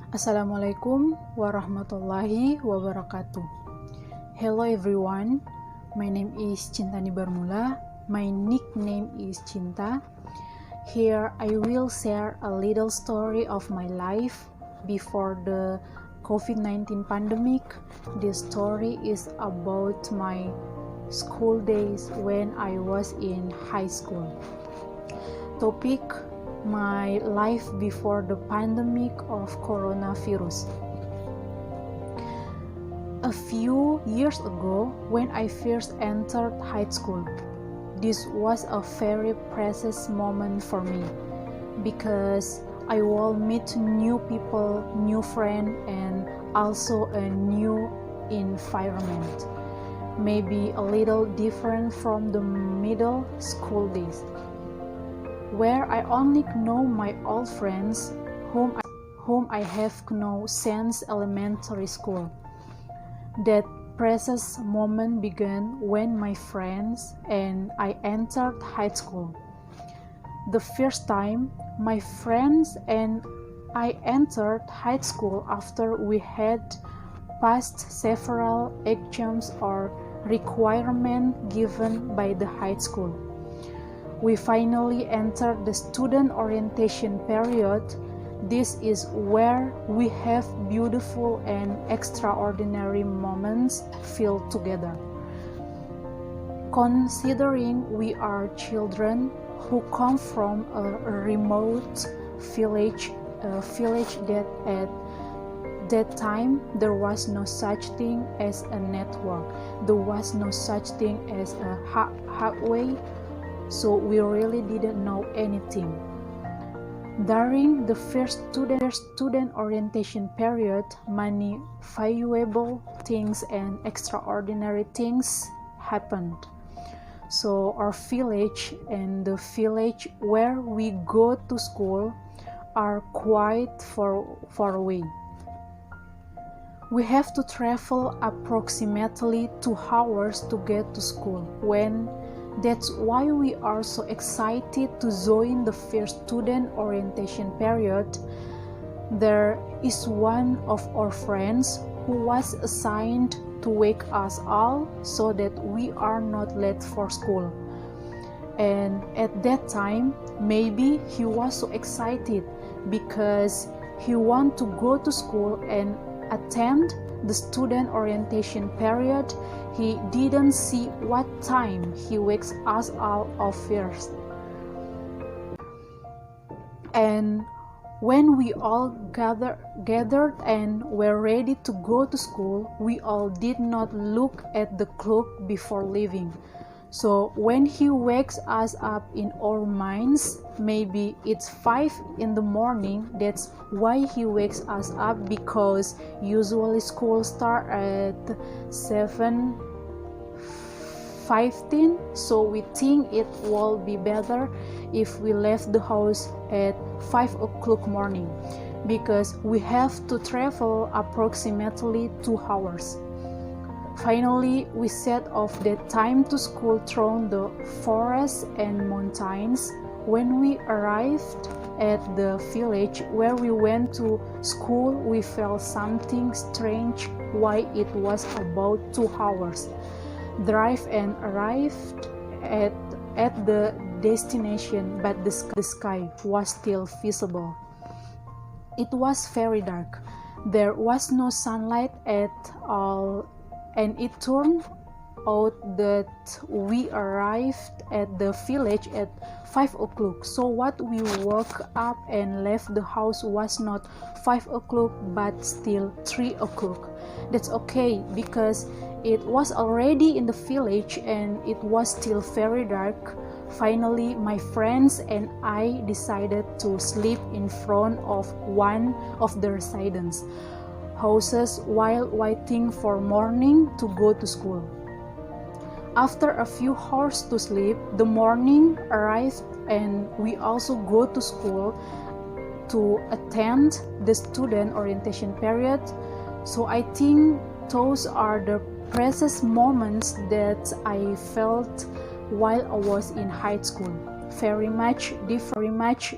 Assalamualaikum warahmatullahi wabarakatuh. Hello everyone, my name is Cintani Barmula. My nickname is Cinta. Here I will share a little story of my life before the COVID-19 pandemic. This story is about my school days when I was in high school. Topic: my life before the pandemic of coronavirus. A few years ago, when I first entered high school, this was a very precious moment for me because I will meet new people, new friends, and also a new environment, maybe a little different from the middle school days, where I only know my old friends whom I have known since elementary school. That precious moment began when my friends and I entered high school. The first time my friends and I entered high school after we had passed several exams or requirements given by the high school. We finally entered the student orientation period. This is where we have beautiful and extraordinary moments filled together. Considering we are children who come from a remote village, a village that at that time there was no such thing as a network, there was no such thing as a highway. So we really didn't know anything. During the first student orientation period, many valuable things and extraordinary things happened. So our village and the village where we go to school are quite far away. We have to travel approximately 2 hours to get to school. That's why we are so excited to join the first student orientation period. There is one of our friends who was assigned to wake us all so that we are not late for school. And at that time, maybe he was so excited because he wanted to go to school and attend the student orientation period. He didn't see what time he wakes us all up first. And when we all gathered and were ready to go to school, we all did not look at the clock before leaving. So when he wakes us up in our minds, maybe it's 5 in the morning. That's why he wakes us up, because usually school start at 7:15. So we think it will be better if we left the house at 5 o'clock morning, because we have to travel approximately 2 hours. Finally, we set off that time to school through the forests and mountains. When we arrived at the village where we went to school, we felt something strange. Why it was about 2 hours drive and arrived at the destination, but the sky was still visible. It was very dark. There was no sunlight at all. And it turned out that we arrived at the village at 5 o'clock. So what we woke up and left the house was not 5 o'clock but still 3 o'clock. That's okay, because it was already in the village and it was still very dark. Finally, my friends and I decided to sleep in front of one of the residence houses while waiting for morning to go to school. After a few hours to sleep, the morning arrived and we also go to school to attend the student orientation period. So I think those are the precious moments that I felt while I was in high school. Very much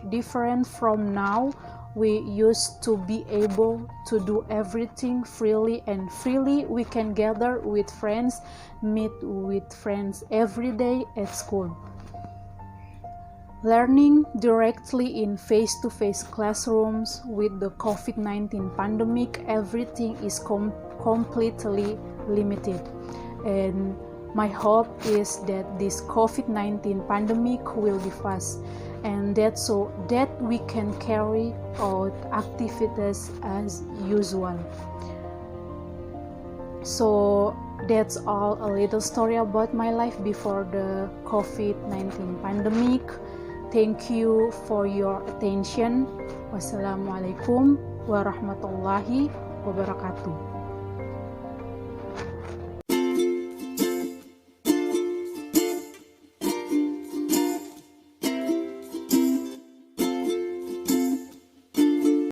different from now we used to be able to do everything freely, and freely we can gather with friends, meet with friends every day at school. Learning directly in face-to-face classrooms with the COVID-19 pandemic, everything is completely limited. And my hope is that this COVID-19 pandemic will be fast, and so that we can carry out activities as usual. So that's all, a little story about my life before the COVID-19 pandemic. Thank you for your attention. Wassalamualaikum warahmatullahi wabarakatuh.